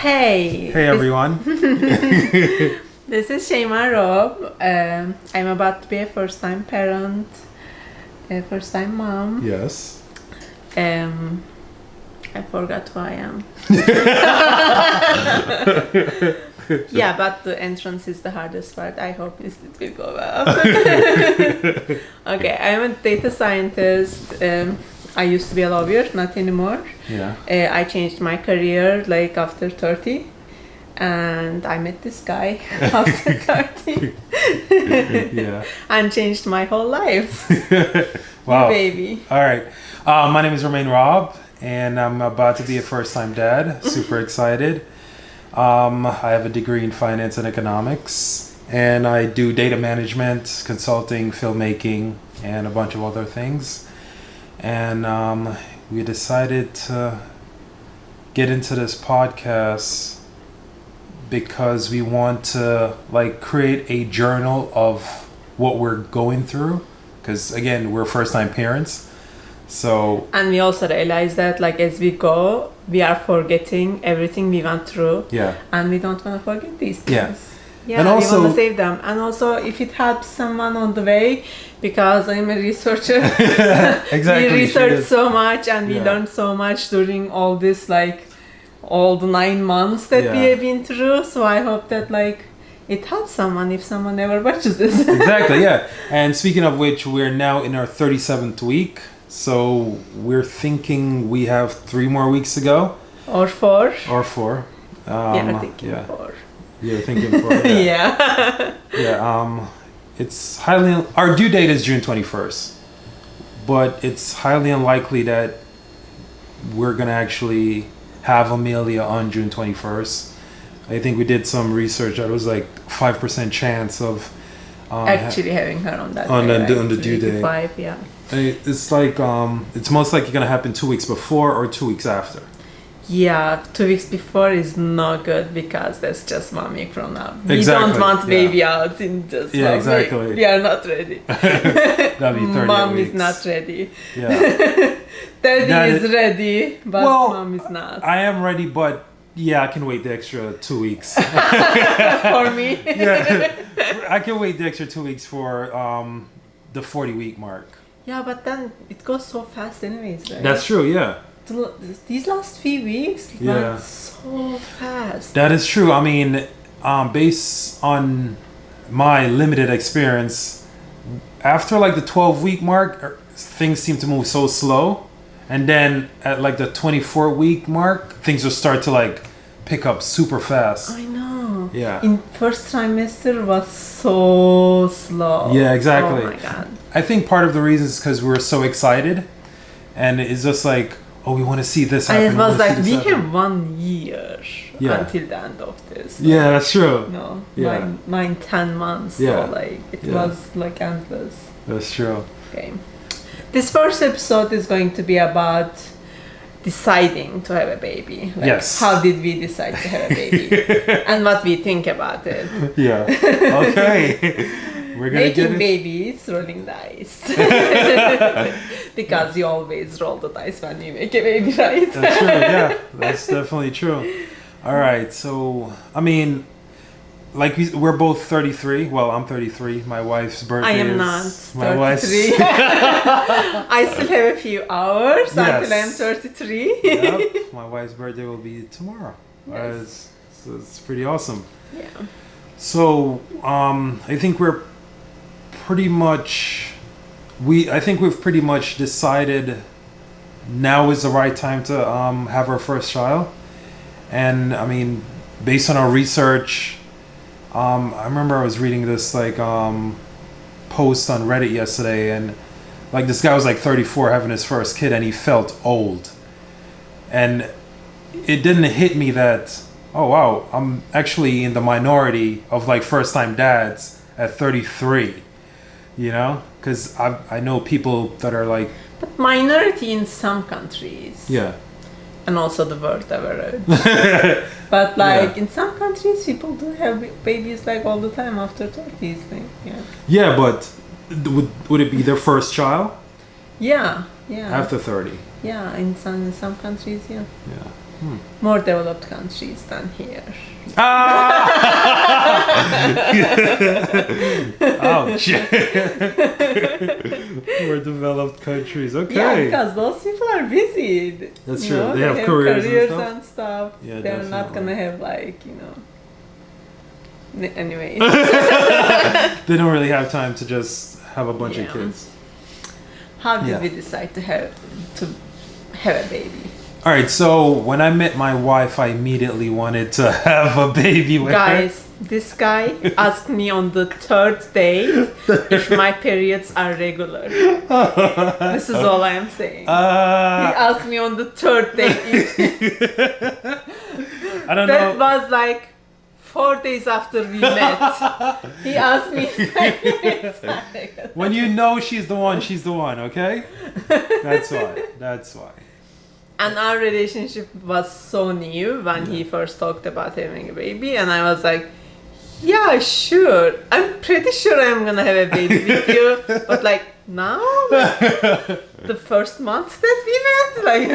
Hey! Hey everyone! This is seymarobb. I'm about to be a first-time parent, a first-time mom. Yes. I forgot who I am. Yeah, but the entrance is the hardest part. I hope it will go well. Okay, I'm a data scientist. I used to be a lawyer, not anymore. Yeah. I changed my career like after 30, and I met this guy after 30. Yeah. And changed my whole life. Wow. Baby. All right. My name is Robb, and I'm about to be a first-time dad. Super excited. I have a degree in finance and economics, and I do data management, consulting, filmmaking, and a bunch of other things. And we decided to get into this podcast because we want to create a journal of what we're going through. Because again, we're first-time parents. So, and we also realize that as we go, we are forgetting everything we went through. Yeah. And we don't want to forget these things. Yeah. Yeah, and also, we want to save them. And also, if it helps someone on the way, because I'm a researcher, exactly, we researched so much and we learned so much during all this, all the 9 months that we have been through. So I hope that it helps someone if someone ever watches this. Exactly, yeah. And speaking of which, we're now in our 37th week. So we're thinking we have 3 more weeks to go. Or 4. Or 4. Yeah, thinking 4. You're thinking 4. Yeah. Yeah. It's our due date is June 21st, but it's highly unlikely that we're gonna actually have Amelia on June 21st. I think we did some research that was 5% chance of actually having her on that on day, the due date. 5, yeah. It's it's most likely gonna happen 2 weeks before or 2 weeks after. Yeah, 2 weeks before is not good because that's just mommy grown up. We Exactly, don't want baby out in just exactly. We are not ready. That'd be 30 Mom weeks. is not ready. Yeah. Daddy is ready, but mom is not. I am ready, but yeah, I can wait the extra 2 weeks. For me. Yeah, I can wait the extra 2 weeks for the 40-week mark. Yeah, but then it goes so fast anyways, right? That's true, yeah. These last few weeks went so fast. That is true. I mean, based on my limited experience, after the 12-week mark, things seem to move so slow. And then at the 24-week mark, things will start to pick up super fast. I know. Yeah. In first trimester was so slow. Yeah, exactly. Oh my god. I think part of the reason is because we were so excited, and it's just we want to see this happen. And it was we have 1 year until the end of this. Yeah, that's true. No, Yeah. 9-10 months. Yeah. So it was endless. That's true. Okay. This first episode is going to be about deciding to have a baby. Yes. How did we decide to have a baby? And what we think about it. Yeah. Okay. We're gonna Making babies, rolling dice. Because you always roll the dice when you make a baby, right? That's true, yeah. That's definitely true. All right, so, I mean, we're both 33. Well, I'm 33. My wife's birthday I am is... not My wife's... 33. I still have a few hours until I'm 33. Yep. My wife's birthday will be tomorrow. Yes. So it's pretty awesome. Yeah. So, I think we've pretty much decided now is the right time to have our first child. And I mean, based on our research, I remember I was reading this post on Reddit yesterday, and this guy was 34 having his first kid, and he felt old. And it didn't hit me that, oh wow, I'm actually in the minority of first time dads at 33. Because I know people that are But minority in some countries. Yeah. And also the world average. But in some countries, people do have babies all the time after 30s. Yeah, but would it be their first child? Yeah. After 30. Yeah, in some countries, yeah. Yeah. more developed countries than here. Ah! Ouch. More developed countries. Okay. Yeah, because those people are busy. That's You true. know, They have careers and stuff. Yeah, They're not definitely. gonna have like, you know. Anyways. They don't really have time to just have a bunch of Yeah. kids. How did Yeah. we decide to have a baby? All right, so when I met my wife, I immediately wanted to have a baby with Guys, this guy asked me on the third date if my periods are regular. This is all I am saying. her. He asked me on the third date. I don't That know. was like 4 days after we met. He asked me if my periods are regular. When you know she's the one, okay? That's why. That's why. And our relationship was so new when he first talked about having a baby, and I was like, yeah, sure. I'm pretty sure I'm gonna have a baby with you, but like now, the first month that we met, like.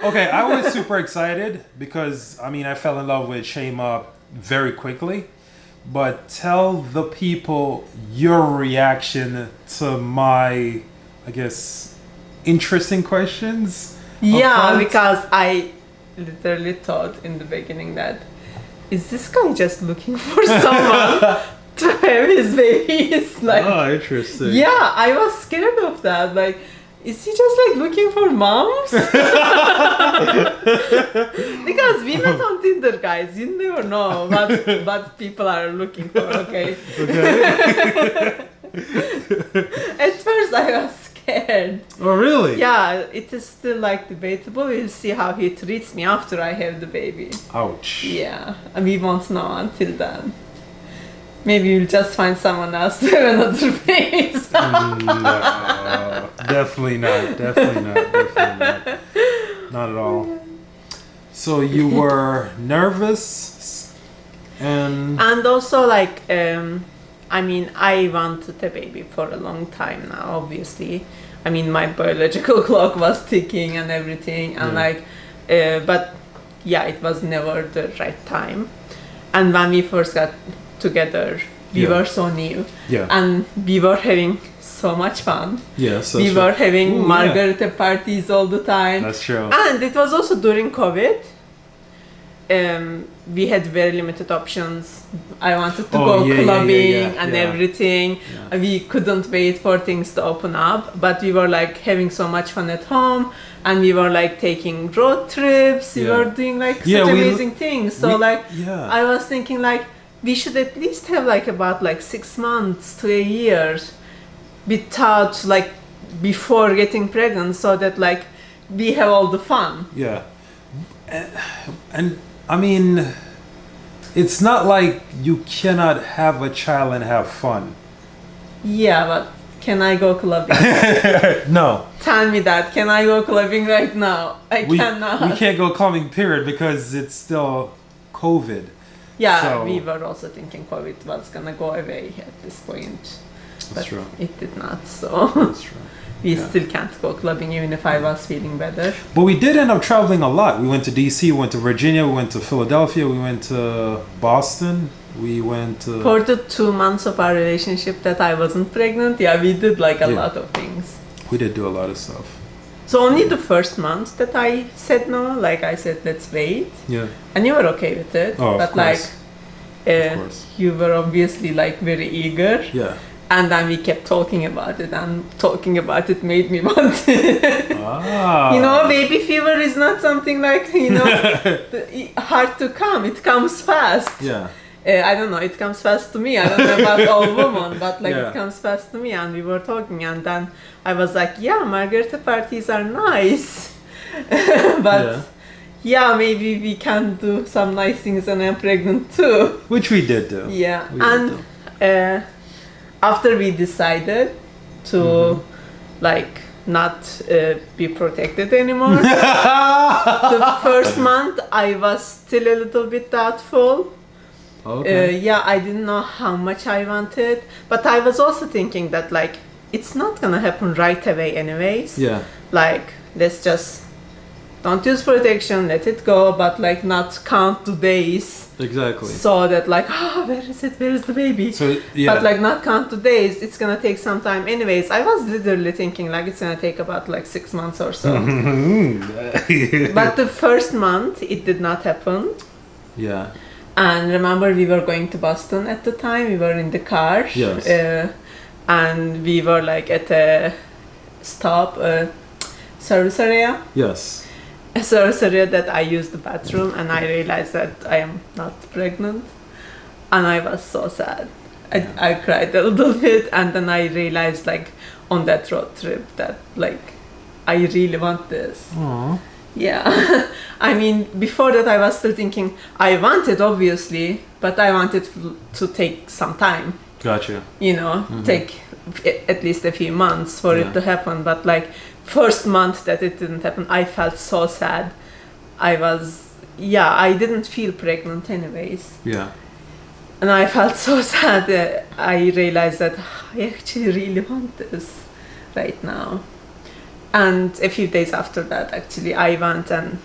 Okay, I was super excited because I mean I fell in love with Seyma very quickly. But tell the people your reaction to my, I guess, interesting questions. Yeah, upfront. because I literally thought in the beginning that, is this guy just looking for someone to have his babies? Like, Interesting. yeah, I was scared of that. Like, is he just like looking for moms? Because we met on Tinder, guys. You never know what people are looking for, okay? At first I was scared. Oh, really? Yeah, it is still like debatable. We'll see how he treats me after I have the baby. Ouch. Yeah, and we won't know until then. Maybe we'll just find someone else to have another baby. No, definitely not. Definitely not. Not at all. So you were nervous and And also, like, I mean, I wanted a baby for a long time now, obviously. I mean, my biological clock was ticking and everything, and but yeah, it was never the right time. And when we first got together, we were so new, and we were having so much fun. Yeah, so We were having Ooh, margarita parties all the time. That's true. And it was also during COVID. We had very limited options. I wanted to go clubbing and everything. Yeah. We couldn't wait for things to open up, but we were like having so much fun at home, and we were like taking road trips. We were doing like such amazing things. So I was thinking like we should at least have like about like 6 months to a year without like before getting pregnant, so that like we have all the fun. Yeah. And I mean, it's not like you cannot have a child and have fun. Yeah, but can I go clubbing? No. Tell me that. Can I go clubbing right now? I cannot. We can't go clubbing, period, because it's still COVID. Yeah, So- we were also thinking COVID was gonna go away at this point. That's But true. it did not, so That's true. we Yeah. still can't go clubbing even if I was feeling better. But we did end up traveling a lot. We went to DC, we went to Virginia, we went to Philadelphia, we went to Boston, we went to... For the 2 months of our relationship that I wasn't pregnant, we did like a lot of things. We did do a lot of stuff. So only the first month that I said no, like I said, let's wait. Yeah. And you were okay with it. Oh, of but course. like, Of course. you were obviously like very eager. Yeah. And then we kept talking about it, and talking about it made me want it. Ah. You know, baby fever is not something like, hard to come. It comes fast. Yeah. I don't know, it comes fast to me. I don't know about all women, but like Yeah. it comes fast to me. And we were talking, and then I was like, yeah, margarita parties are nice. But maybe we can do some nice things when I'm pregnant too. Which we did do. Yeah, We did and after we decided to like not be protected anymore, the first month I was still a little bit doubtful. Okay. I didn't know how much I wanted, but I was also thinking that like it's not gonna happen right away anyways. Yeah. Like let's just don't use protection, let it go, but like not count the days. Exactly. So that like, where is it? Where is the baby? So yeah. But like not count the days. It's gonna take some time. Anyways, I was literally thinking like it's gonna take about like 6 months or so. But the first month it did not happen. Yeah. And remember, we were going to Boston at the time. We were in the car. Yes. And we were like at a stop, service area. Yes. A service area that I used the bathroom, and I realized that I am not pregnant, and I was so sad. I cried a little bit, and then I realized like on that road trip that like I really want this. Aww. Yeah. I mean, before that I was still thinking I want it obviously, but I wanted to take some time. Gotcha. You know, take at least a few months for it to happen, but like first month that it didn't happen, I felt so sad. I didn't feel pregnant anyways. Yeah. And I felt so sad that I realized that I actually really want this right now. And a few days after that, actually, I went and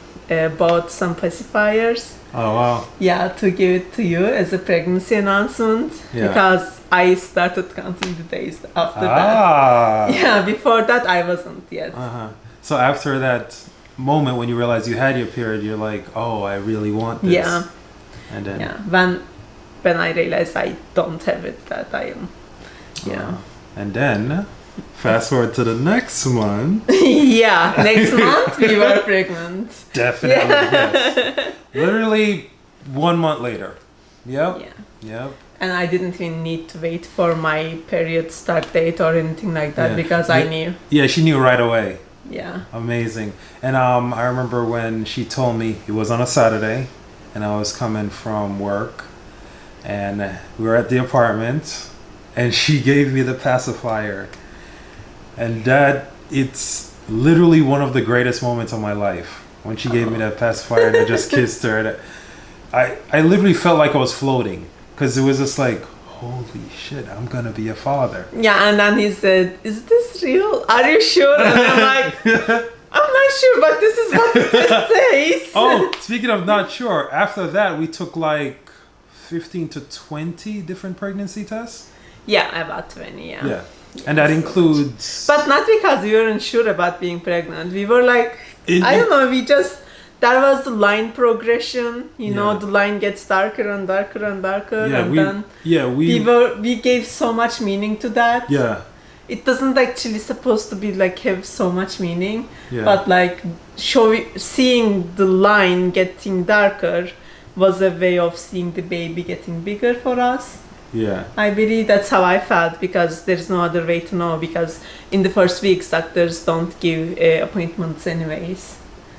bought some pacifiers. Oh, wow. Yeah, to give it to you as a pregnancy announcement. Yeah. Because I started counting the days after that. Yeah, before that I wasn't yet. So after that moment when you realized you had your period, you're like, oh, I really want this. Yeah. And then... Yeah, when I realized I don't have it, that I am... Yeah. And then... Fast forward to the next month. Yeah, next month we were pregnant. Definitely, yes. Literally 1 month later. Yep. Yeah. Yep. And I didn't even need to wait for my period start date or anything like that because I knew. Yeah, she knew right away. Yeah. Amazing. And I remember when she told me it was on a Saturday and I was coming from work and we were at the apartment and she gave me the pacifier. And that, it's literally one of the greatest moments of my life. When she gave me that pacifier and I just kissed her. And I literally felt like I was floating. Because it was just like, holy shit, I'm going to be a father. Yeah, and then he said, is this real? Are you sure? And I'm like, I'm not sure, but this is what the test says. Oh, speaking of not sure, after that, we took like 15 to 20 different pregnancy tests. Yeah, about 20, yeah. Yeah. And that includes... But not because we weren't sure about being pregnant. We were like, I don't know, that was the line progression. You know, the line gets darker and darker and darker. Yeah, and we gave so much meaning to that. Yeah. It doesn't actually supposed to be like have so much meaning. Yeah. But like seeing the line getting darker was a way of seeing the baby getting bigger for us. Yeah. I believe that's how I felt because there's no other way to know because in the first weeks doctors don't give appointments anyways.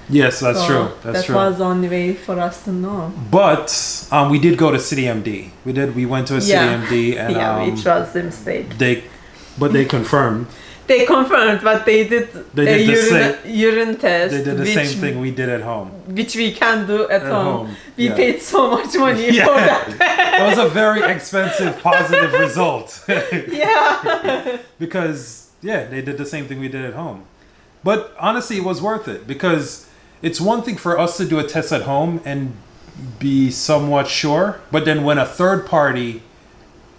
Yes, that's true. That's true. That was the only way for us to know. But we did go to City MD. We went to a City MD and which was the mistake. They confirmed. They confirmed, but they did urine test. They did the same thing we did at home. Which we can do at home. We paid so much money for that. It was a very expensive positive result. Yeah. Because, they did the same thing we did at home. But honestly, it was worth it because it's one thing for us to do a test at home and be somewhat sure. But then when a third party,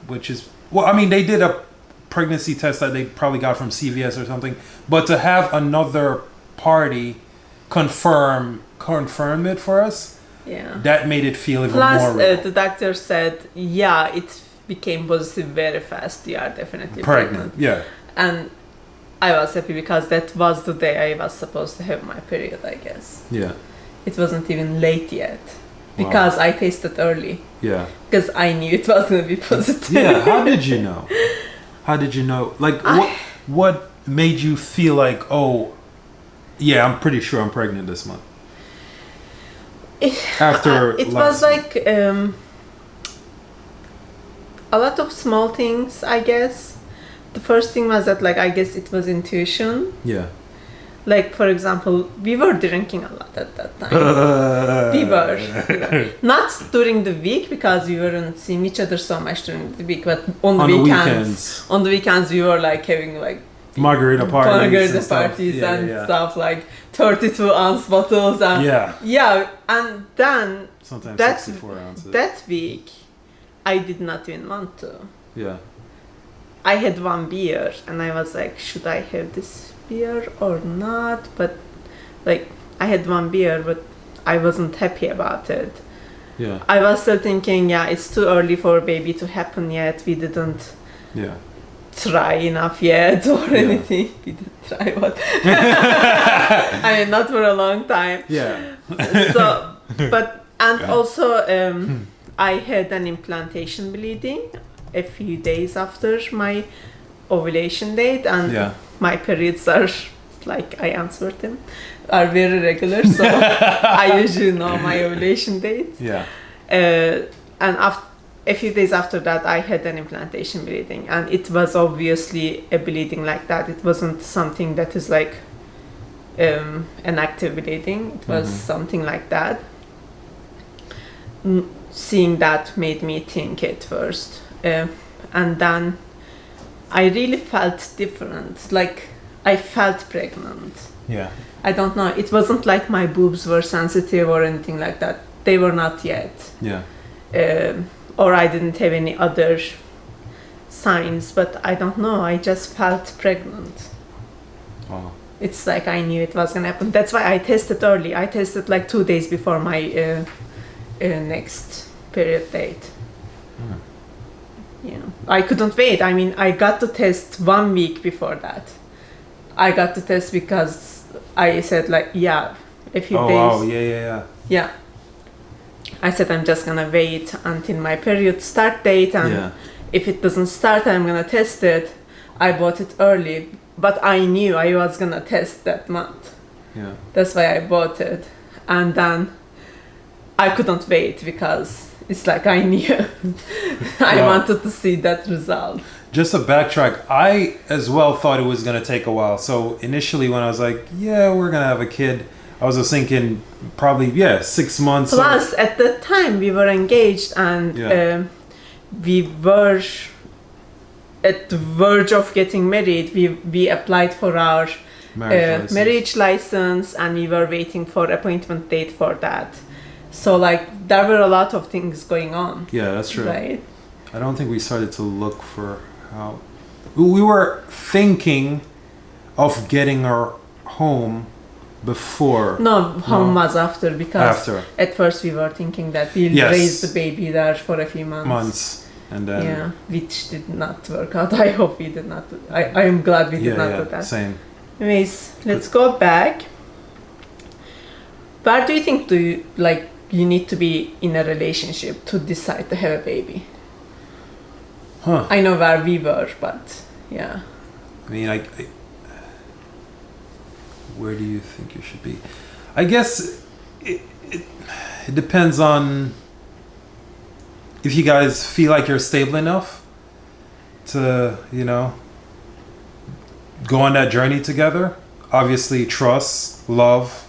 they did a pregnancy test that they probably got from CVS or something, but to have another party confirm it for us, that made it feel even more real. The doctor said, it became positive very fast. You are definitely pregnant. Yeah. And I was happy because that was the day I was supposed to have my period, I guess. Yeah. It wasn't even late yet because I tasted early. Yeah. Because I knew it was going to be positive. Yeah. How did you know? Like, what made you feel like, oh, yeah, I'm pretty sure I'm pregnant this month? It was like a lot of small things, I guess. The first thing was that, like, I guess it was intuition. Yeah. Like, for example, we were drinking a lot at that time. We were. Not during the week because we weren't seeing each other so much during the week, but on the weekends we were like having like margarita parties and stuff, like 32-ounce bottles and and then sometimes 64 ounces. That week I did not even want to. Yeah. I had one beer and I was like, should I have this beer or not? But like, I had one beer, but I wasn't happy about it. Yeah. I was still thinking, it's too early for baby to happen yet. We didn't try enough yet or anything. We didn't try what? I mean, not for a long time. Yeah. So, but, and also, I had an implantation bleeding a few days after my ovulation date, and my periods are, like I answered them, are very regular, so I usually know my ovulation date. Yeah. And after a few days after that, I had an implantation bleeding, and it was obviously a bleeding like that. It wasn't something that is like an active bleeding. It was something like that. Seeing that made me think at first, and then I really felt different. Like, I felt pregnant. Yeah. I don't know. It wasn't like my boobs were sensitive or anything like that. They were not yet. Yeah. Or I didn't have any other signs, but I don't know. I just felt pregnant. Wow. It's like I knew it was gonna happen. That's why I tested early. I tested like 2 days before my next period date. Yeah. I couldn't wait. I mean, I got to test 1 week before that. I got to test because I said like, a few days. Oh, wow. Yeah. I said I'm just gonna wait until my period start date, and if it doesn't start, I'm gonna test it. I bought it early, but I knew I was gonna test that month. Yeah. That's why I bought it, and then I couldn't wait because it's like I knew I wanted to see that result. Just to backtrack, I as well thought it was going to take a while. So initially when I was like, we're going to have a kid, I was just thinking probably, 6 months. Plus, at the time we were engaged, and we were at the verge of getting married. We applied for our marriage license, and we were waiting for appointment date for that. So like, there were a lot of things going on. Yeah, that's true. Right? I don't think we started to look for how... We were thinking of getting our home before. No, home was after, because at first we were thinking that we'll raise the baby there for a few months. And then... which did not work out. I hope we did not. I am glad we did not do that. Same. Anyways, let's go back. Where do you think you need to be in a relationship to decide to have a baby? I know where we were, but I mean, where do you think you should be? I guess it depends on if you guys feel like you're stable enough to, go on that journey together. Obviously, trust, love,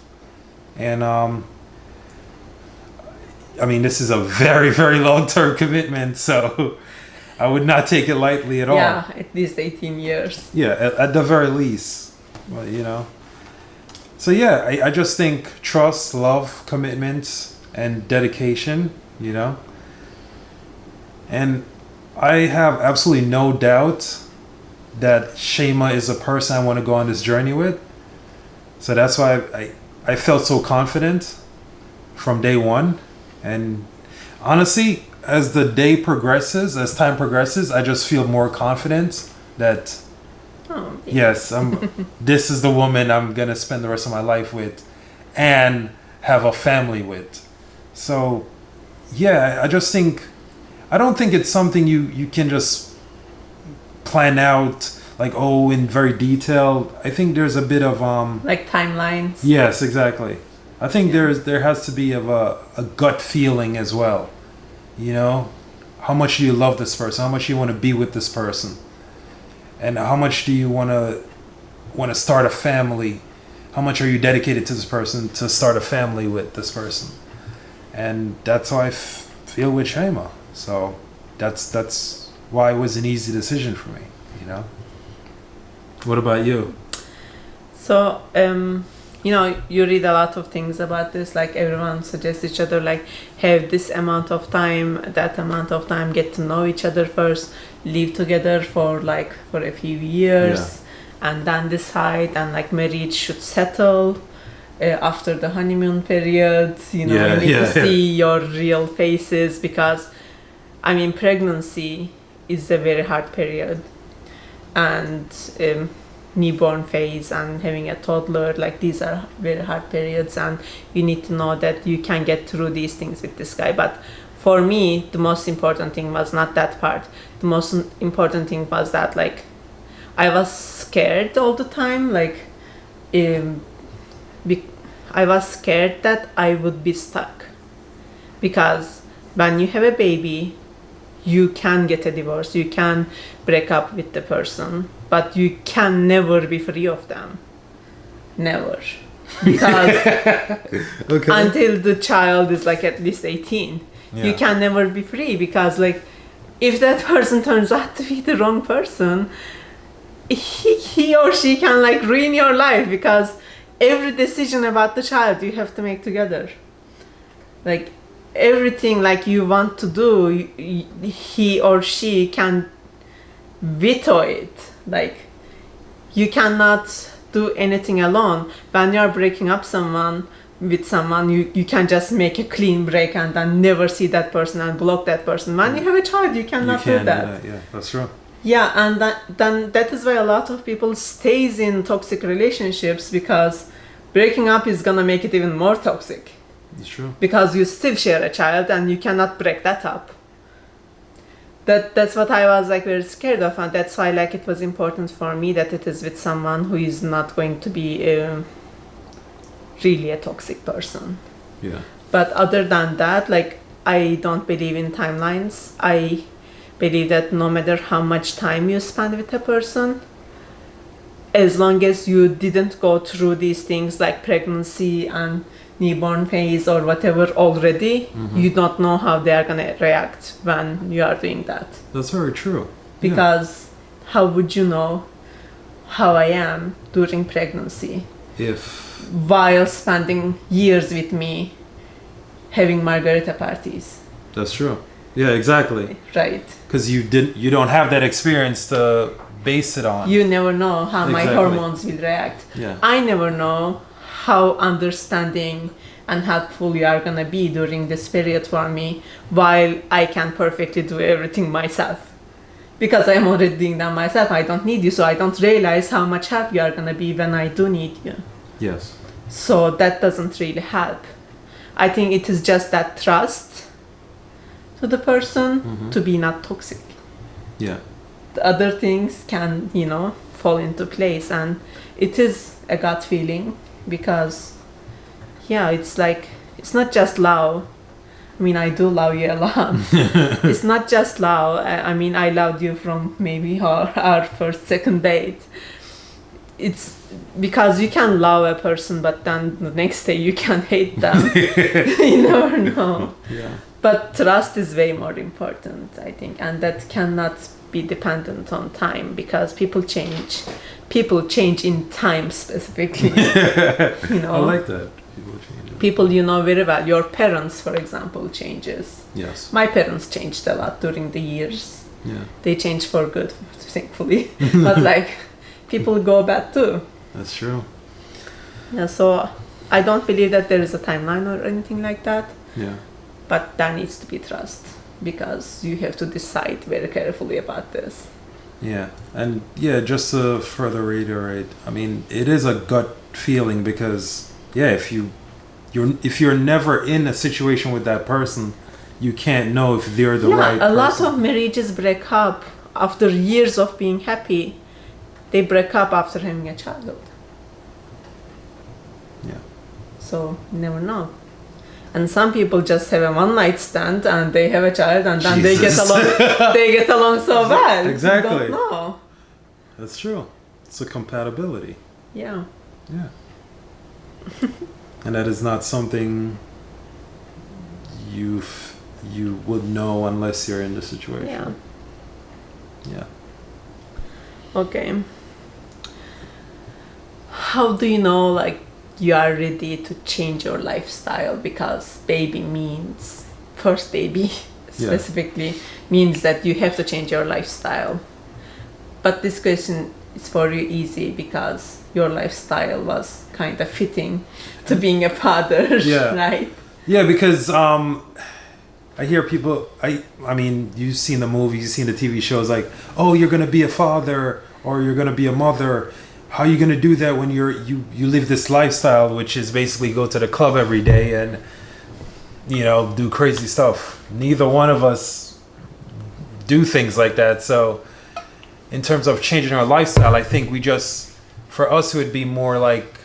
and I mean, this is a very, very long-term commitment, so I would not take it lightly at all. Yeah, at least 18 years. Yeah, at the very least. Well, So I just think trust, love, commitment, and dedication, And I have absolutely no doubt that Seyma is a person I want to go on this journey with. So that's why I felt so confident from day one. And honestly, as the day progresses, as time progresses, I just feel more confident that yes, this is the woman I'm gonna spend the rest of my life with and have a family with. So I just think, I don't think it's something you can just plan out in very detail. I think there's a bit of like timelines. Yes, exactly. I think there has to be a gut feeling as well. How much do you love this person? How much do you want to be with this person? And how much do you want to start a family? How much are you dedicated to this person to start a family with this person? And that's how I feel with Seyma. So that's why it was an easy decision for me. What about you? So, you know, you read a lot of things about this, like everyone suggests each other, like have this amount of time, that amount of time, get to know each other first, live together for a few years, and then decide, and like marriage should settle after the honeymoon period, you know, you need to see your real faces, because I mean, pregnancy is a very hard period, and newborn phase and having a toddler, like these are very hard periods, and you need to know that you can get through these things with this guy. But for me, the most important thing was not that part. The most important thing was that like I was scared all the time, like I was scared that I would be stuck, because when you have a baby, you can get a divorce, you can break up with the person, but you can never be free of them. Never. Because until the child is like at least 18, you can never be free, because like if that person turns out to be the wrong person, he or she can like ruin your life, because every decision about the child you have to make together. Like everything like you want to do, he or she can veto it. Like you cannot do anything alone. When you are breaking up with someone, you can just make a clean break and then never see that person and block that person. When you have a child, you cannot do that. Yeah, that's true. Yeah, and then that is why a lot of people stays in toxic relationships, because breaking up is gonna make it even more toxic. It's true. Because you still share a child and you cannot break that up. That's what I was like very scared of, and that's why like it was important for me that it is with someone who is not going to be really a toxic person. Yeah. But other than that, like I don't believe in timelines. I believe that no matter how much time you spend with a person, as long as you didn't go through these things like pregnancy and newborn phase or whatever already, you don't know how they are going to react when you are doing that. That's very true. Because how would you know how I am during pregnancy while spending years with me having margarita parties? That's true. Yeah, exactly. Right. Because you don't have that experience to base it on. You never know how my hormones will react. Yeah. I never know how understanding and helpful you are gonna be during this period for me, while I can perfectly do everything myself. Because I'm already doing that myself, I don't need you, so I don't realize how much help you are gonna be when I do need you. Yes. So that doesn't really help. I think it is just that trust to the person to be not toxic. Yeah. The other things can, fall into place, and it is a gut feeling, because it's like, it's not just love. I mean, I do love you a lot. It's not just love. I mean, I loved you from maybe our first, second date. It's because you can love a person, but then the next day you can hate them. You never know. Yeah. But trust is way more important, I think, and that cannot be dependent on time, because people change. People change in time specifically. I like that. People change. People you know very well. Your parents, for example, changes. Yes. My parents changed a lot during the years. Yeah. They changed for good, thankfully. But like, people go bad too. That's true. Yeah, so I don't believe that there is a timeline or anything like that. Yeah. But there needs to be trust, because you have to decide very carefully about this. Yeah, and just to further reiterate, I mean, it is a gut feeling, because if you're never in a situation with that person, you can't know if they're the right person. A lot of marriages break up after years of being happy. They break up after having a child. Yeah. So you never know. And some people just have a one-night stand and they have a child, and then they get along. They get along so well. Exactly. You don't know. That's true. It's a compatibility. Yeah. Yeah. And that is not something you would know unless you're in the situation. Yeah. Yeah. Okay. how do you know like you are ready to change your lifestyle? Because baby means, first baby specifically, means that you have to change your lifestyle. But this question is for you easy because your lifestyle was kind of fitting to being a father, right? Yeah, because I hear people, I mean, you've seen the movies, you've seen the TV shows like, oh, you're going to be a father or you're going to be a mother. How are you going to do that when you live this lifestyle, which is basically go to the club every day and, you know, do crazy stuff. Neither one of us do things like that. So in terms of changing our lifestyle, I think for us, it would be more like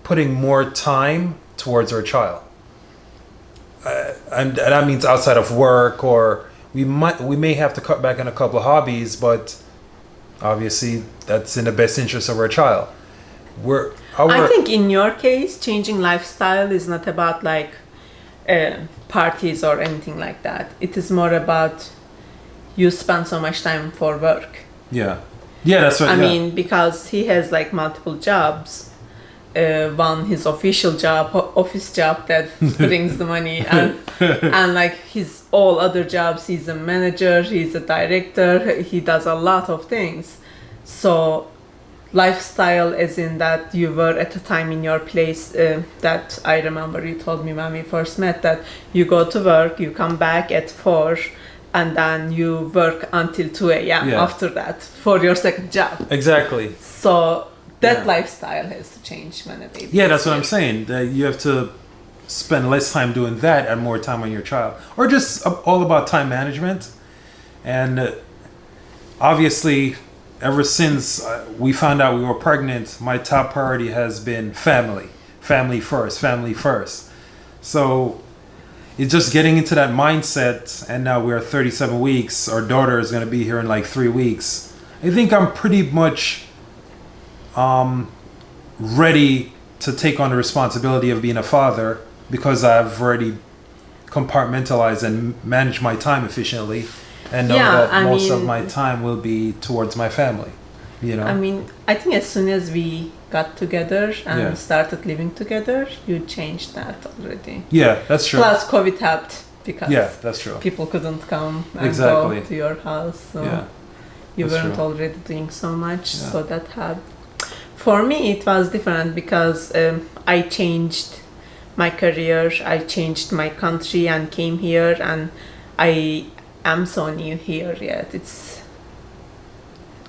putting more time towards our child. And that means outside of work, or we may have to cut back on a couple of hobbies, but obviously that's in the best interest of our child. I think in your case, changing lifestyle is not about like parties or anything like that. It is more about you spend so much time for work. Yeah, that's what I mean, because he has like multiple jobs. One his official job, office job that brings the money, and like his all other jobs, he's a manager, he's a director, he does a lot of things. So lifestyle as in that you were at a time in your place that I remember you told me when we first met that you go to work, you come back at 4 and then you work until 2 a.m. after that for your second job. Exactly. So that lifestyle has to change when a baby. Yeah, that's what I'm saying. That you have to spend less time doing that and more time on your child, or just all about time management. And obviously, ever since we found out we were pregnant, my top priority has been family first. So it's just getting into that mindset. And now we're 37 weeks. Our daughter is going to be here in like 3 weeks. I think I'm pretty much ready to take on the responsibility of being a father because I've already compartmentalized and managed my time efficiently and know that most of my time will be towards my family, you know? I mean, I think as soon as we got together and started living together, you changed that already. Yeah, that's true. Plus COVID helped because that's true. People couldn't come and go to your house, so you weren't already doing so much, so that helped. For me, it was different because I changed my career, I changed my country and came here, and I am so new here yet. It's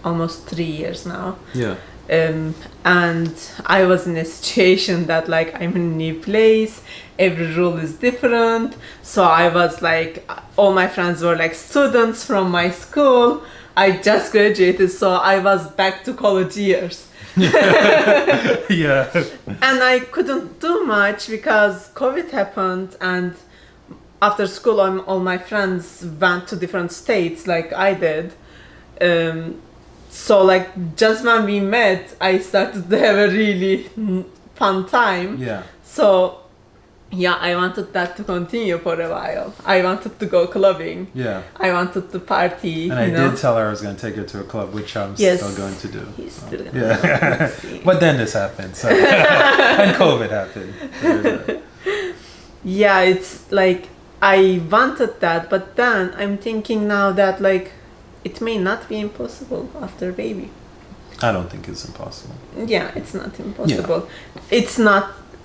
almost 3 years now. Yeah. And I was in a situation that like I'm in a new place, every rule is different. So I was like, all my friends were like students from my school. I just graduated, so I was back to college years. Yeah. And I couldn't do much because COVID happened, and after school all my friends went to different states like I did. So like just when we met, I started to have a really fun time. Yeah. So yeah, I wanted that to continue for a while. I wanted to go clubbing. Yeah. I wanted to party. And I did tell her I was going to take her to a club, which I'm still going to do. He's still going to do. But then this happened. So. And COVID happened. Yeah, it's like I wanted that, but then I'm thinking now that like it may not be impossible after baby. I don't think it's impossible. Yeah, it's not impossible. Yeah. It's not.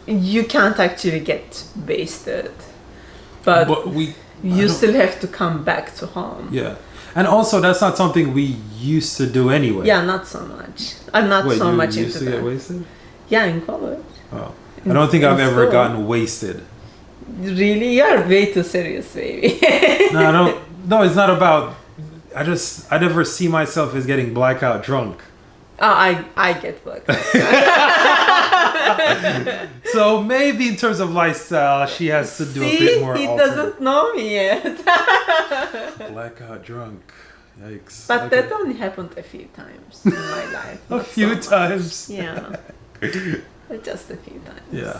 You can't actually get wasted, but you still have to come back to home. Yeah, and also that's not something we used to do anyway. Yeah, not so much. I'm not so much into that. You used to get wasted? Yeah, in college. Oh, I don't think I've ever gotten wasted. Really, you're way too serious, baby. No, I don't. No, it's not about. I never see myself as getting blackout drunk. Oh, I get blackout. So maybe in terms of lifestyle, she has to do a bit more. He doesn't know me yet. Blackout drunk. Yikes. But that only happened a few times in my life. A few times. Yeah. Just a few times. Yeah.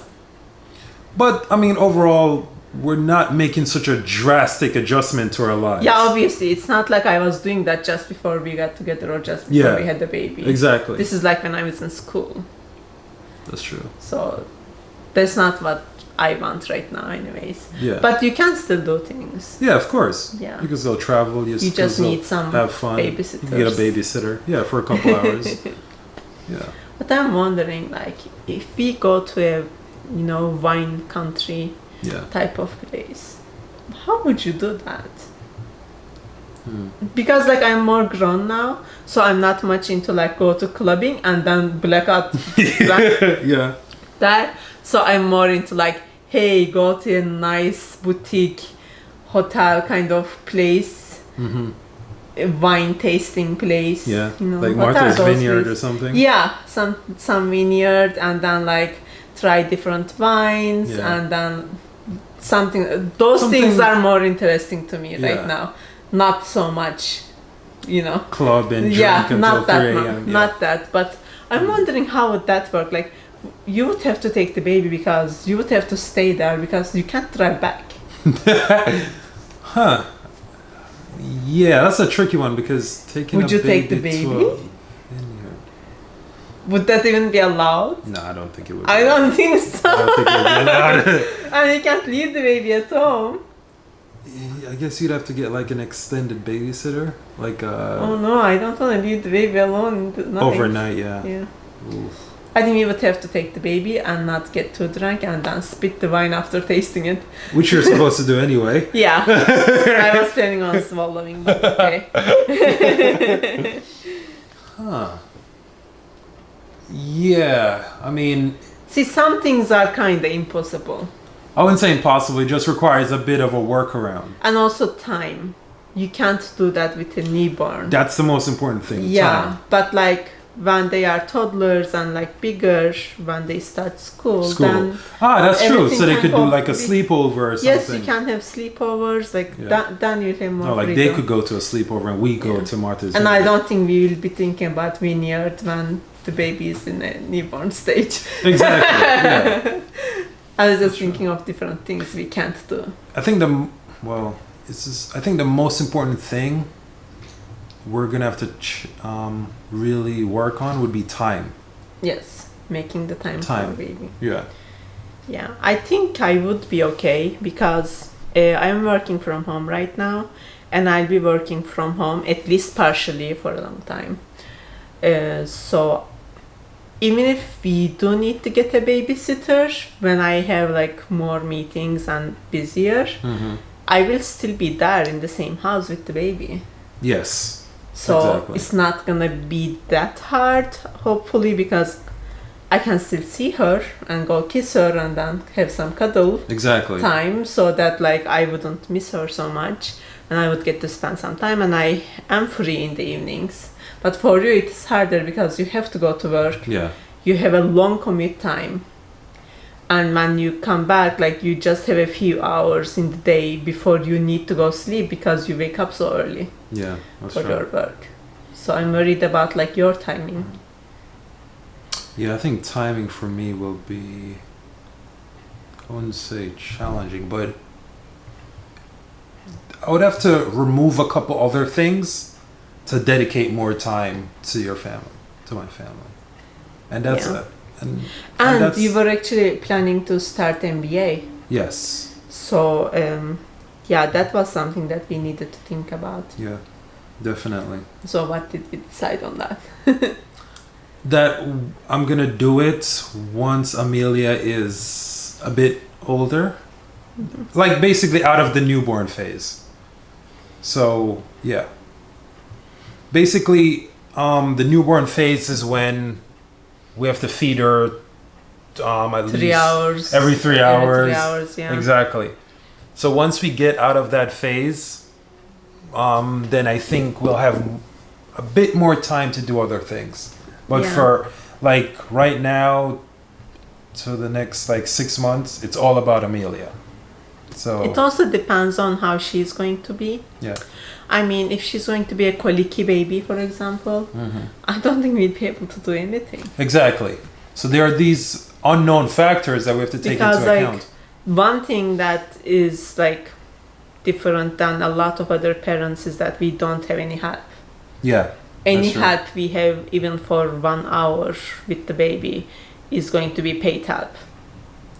But I mean, overall, we're not making such a drastic adjustment to our lives. Yeah, obviously. It's not like I was doing that just before we got together or just before we had the baby. Exactly. This is like when I was in school. That's true. So that's not what I want right now anyways. Yeah. But you can still do things. Yeah, of course. Yeah. Because they'll travel. You just need some have fun. babysitters. You get a babysitter. Yeah, for a couple hours. Yeah. But I'm wondering, like, if we go to a, wine country type of place, how would you do that? Because like I'm more grown now, so I'm not much into like go to clubbing and then blackout that. So I'm more into like, hey, go to a nice boutique hotel kind of place, a wine tasting place. Yeah, like Martha's Vineyard or something. Yeah, some vineyard, and then like try different wines, and then something. Those things are more interesting to me right now. Not so much, club and drink until 3 a.m. Not that, but I'm wondering how would that work? Like, you would have to take the baby because you would have to stay there because you can't drive back. Huh. Yeah, that's a tricky one because taking would you take the baby? Would that even be allowed? No, I don't think it would. I don't think so. I don't think it would be allowed. I mean, you can't leave the baby at home. I guess you'd have to get like an extended babysitter, like oh no, I don't want to leave the baby alone. Overnight, yeah. Oof. I think we would have to take the baby and not get too drunk and then spit the wine after tasting it. Which you're supposed to do anyway. Yeah, I was planning on swallowing, but okay. Huh. Yeah, I mean... See, some things are kind of impossible. I wouldn't say impossible, it just requires a bit of a workaround. And also time. You can't do that with a newborn. That's the most important thing, time. But like when they are toddlers and like bigger, when they start school. Then that's true. So they could do like a sleepover or something. Yes, you can have sleepovers. Like then you have more freedom. They could go to a sleepover and we go to Martha's And Vineyard. I don't think we will be thinking about vineyard when the baby is in a newborn stage. Exactly, yeah. I was just thinking of different things we can't do. I think the most important thing we're gonna have to really work on would be time. Yes, making the time for baby. Yeah. Yeah, I think I would be okay because I'm working from home right now, and I'll be working from home at least partially for a long time. So even if we do need to get a babysitter when I have like more meetings and busier, I will still be there in the same house with the baby. Yes. So it's not gonna be that hard, hopefully, because I can still see her and go kiss her and then have some cuddle time, so that like I wouldn't miss her so much and I would get to spend some time, and I am free in the evenings. But for you it's harder because you have to go to work. Yeah. You have a long commute time. And when you come back, like you just have a few hours in the day before you need to go sleep because you wake up so early. Yeah, that's for your work. So I'm worried about like your timing. Yeah, I think timing for me will be, I wouldn't say challenging, but I would have to remove a couple other things to dedicate more time to your family, to my family. And that's and that's, you were actually planning to start MBA. Yes. So that was something that we needed to think about. Yeah, definitely. So what did we decide on that? That I'm gonna do it once Amelia is a bit older, like basically out of the newborn phase. So yeah, basically the newborn phase is when we have to feed her at 3 hours. Every 3 hours. 3 hours, yeah. Exactly. So once we get out of that phase, then I think we'll have a bit more time to do other things. But for like right now, to the next like 6 months, it's all about Amelia. So it also depends on how she's going to be. Yeah. I mean, if she's going to be a colicky baby, for example, I don't think we'd be able to do anything. Exactly. So there are these unknown factors that we have to take into account. one thing that is like different than a lot of other parents is that we don't have any help. Yeah. Any help we have, even for 1 hour with the baby, is going to be paid help.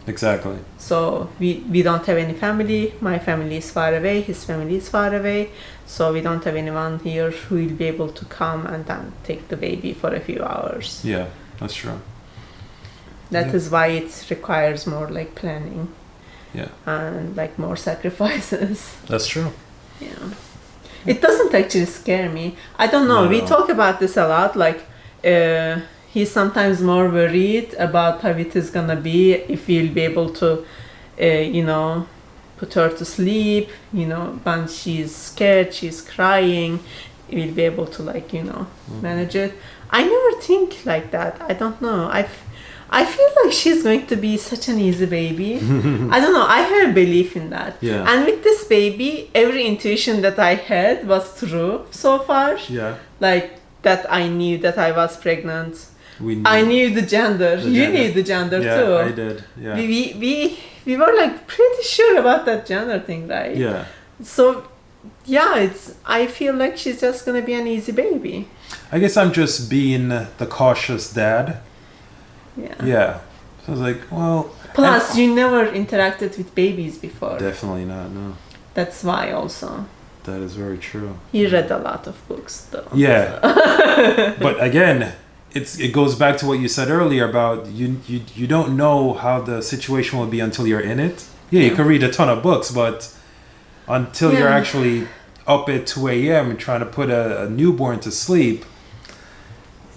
Exactly. So we don't have any family. My family is far away. His family is far away. So we don't have anyone here who will be able to come and then take the baby for a few hours. Yeah, that's true. That is why it requires more like planning. Yeah. And like more sacrifices. That's true. Yeah. It doesn't actually scare me. I don't know. No. We talk about this a lot. Like, he's sometimes more worried about how it is gonna be, if we'll be able to, put her to sleep. When she's scared, she's crying, we'll be able to manage it. I never think like that. I don't know. I feel like she's going to be such an easy baby. I don't know. I have a belief in that. Yeah. And with this baby, every intuition that I had was true so far. Yeah. Like that I knew that I was pregnant. I knew the gender. You knew the gender too. Yeah, I did. Yeah. We were like pretty sure about that gender thing, right? Yeah. So yeah, I feel like she's just gonna be an easy baby. I guess I'm just being the cautious dad. Yeah. Yeah. So I was like, well. Plus, you never interacted with babies before. Definitely not. No. That's why also. That is very true. He read a lot of books though. Yeah. But again, it goes back to what you said earlier about you don't know how the situation will be until you're in it. Yeah, you can read a ton of books, but until you're actually up at 2 a.m. trying to put a newborn to sleep,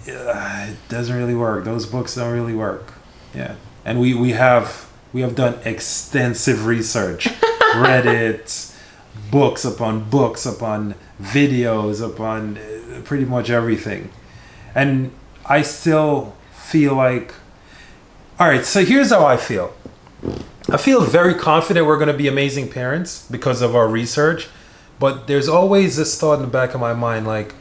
it doesn't really work. Those books don't really work. Yeah. And we have done extensive research. Reddit, books upon videos upon pretty much everything. And I still feel like, all right, so here's how I feel. I feel very confident we're going to be amazing parents because of our research, but there's always this thought in the back of my mind, like,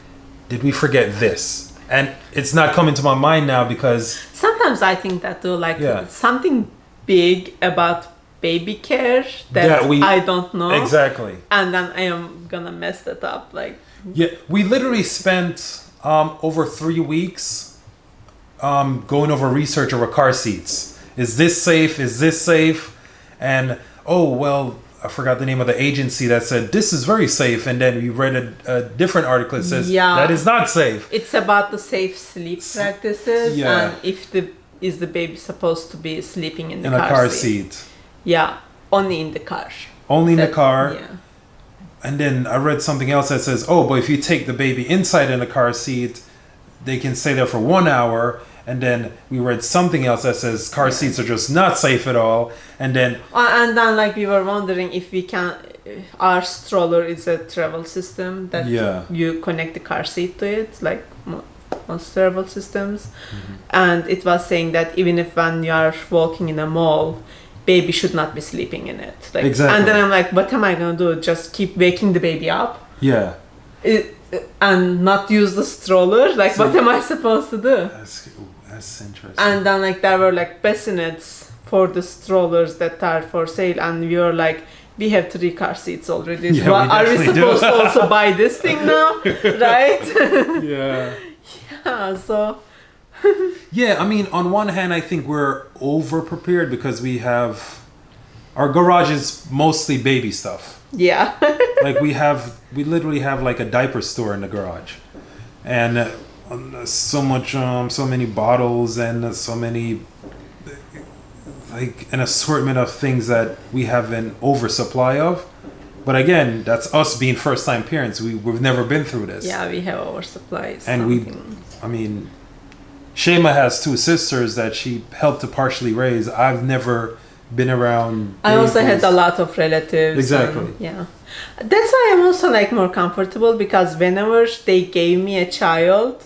did we forget this? And it's not coming to my mind now because... Sometimes I think that too, something big about baby care that I don't know. Exactly. And then I am going to mess that up. Yeah, we literally spent over 3 weeks going over research over car seats. Is this safe? Is this safe? And, I forgot the name of the agency that said this is very safe, and then we read a different article that says that is not safe. It's about the safe sleep practices, and if is the baby supposed to be sleeping in the car seat? Yeah, only in the car. Only in the car. Yeah. And then I read something else that says, but if you take the baby inside in the car seat, they can stay there for 1 hour. And then we read something else that says car seats are just not safe at all. And then we were wondering if we can, our stroller is a travel system that you connect the car seat to it, like most travel systems. Mm-hmm. And it was saying that even if when you are walking in a mall, baby should not be sleeping in it. Exactly. And then I'm like, what am I going to do? Just keep waking the baby up? Yeah. And not use the stroller? What am I supposed to do? That's interesting. And then there were bassinets for the strollers that are for sale, and we were like, we have 3 car seats already. Yeah, are we supposed to also buy this thing now? Right? Yeah. Yeah, so... Yeah, I mean, on one hand, I think we're over-prepared because we have... Our garage is mostly baby stuff. Yeah. we literally have a diaper store in the garage. And so many bottles and so many... an assortment of things that we have an oversupply of. But again, that's us being first-time parents. We've never been through this. Yeah, we have oversupplies. And Seyma has 2 sisters that she helped to partially raise. I've never been around. I also had a lot of relatives. Exactly. Yeah. That's why I'm also more comfortable, because whenever they gave me a child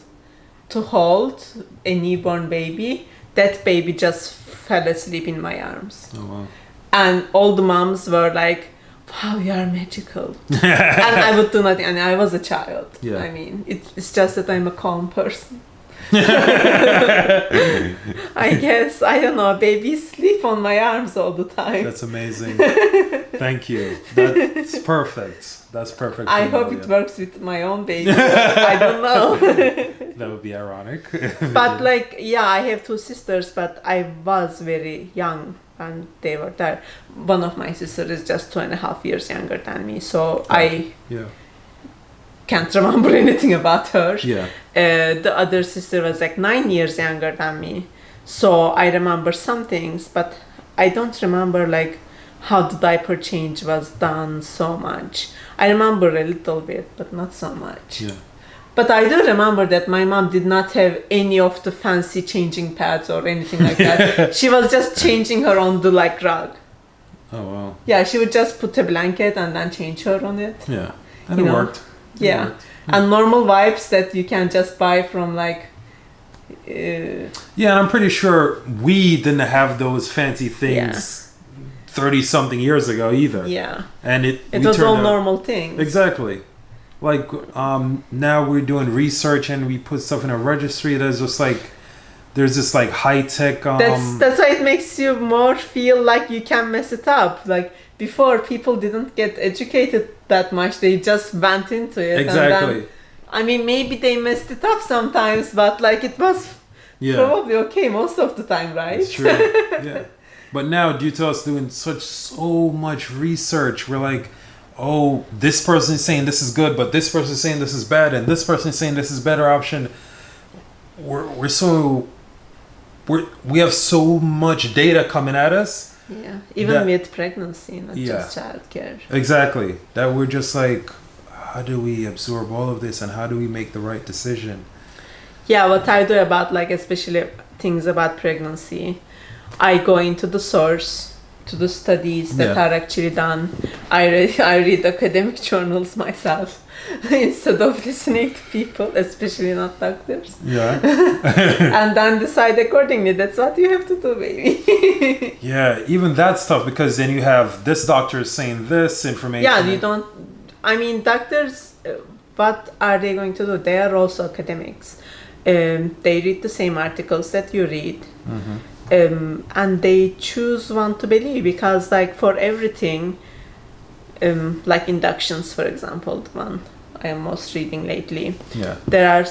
to hold, a newborn baby, that baby just fell asleep in my arms. Oh, wow. And all the moms were like, wow, you are magical. And I would do nothing. And I was a child. Yeah. I mean, it's just that I'm a calm person. I guess, I don't know, babies sleep on my arms all the time. That's amazing. Thank you. That's perfect. That's perfect. I hope it works with my own baby. I don't know. That would be ironic. But like, yeah, I have two sisters, but I was very young and they were there. One of my sisters is just 2.5 years younger than me, so I can't remember anything about her. Yeah. The other sister was like 9 years younger than me, so I remember some things, but I don't remember like how the diaper change was done so much. I remember a little bit, but not so much. Yeah. But I do remember that my mom did not have any of the fancy changing pads or anything like that. She was just changing her on the like rug. Oh wow. Yeah, she would just put a blanket and then change her on it. Yeah, and it worked. Yeah. And normal wipes that you can just buy from like... Yeah, and I'm pretty sure we didn't have those fancy things 30-something years ago either. Yeah. And it was all normal things. Exactly. Like, now we're doing research and we put stuff in a registry. There's just like, there's this like high-tech... That's why it makes you more feel like you can mess it up. Like, before, people didn't get educated that much. They just went into it. Exactly. And then, I mean, maybe they messed it up sometimes, but like it was probably okay most of the time, right? It's true. Yeah. But now, due to us doing so much research, we're like, oh, this person is saying this is good, but this person is saying this is bad, and this person is saying this is better option. We have so much data coming at us. Yeah, even with pregnancy, not just childcare. Exactly. That we're just like, how do we absorb all of this and how do we make the right decision? Yeah, what I do about like especially things about pregnancy, I go into the source, to the studies that are actually done. I read academic journals myself instead of listening to people, especially not doctors. Yeah. And then decide accordingly. That's what you have to do, baby. Yeah, even that stuff, because then you have this doctor saying this information. Yeah, you don't... I mean, doctors, what are they going to do? They are also academics. They read the same articles that you read. Mm-hmm. And they choose one to believe, because like for everything, like inductions, for example, the one I am most reading lately, there's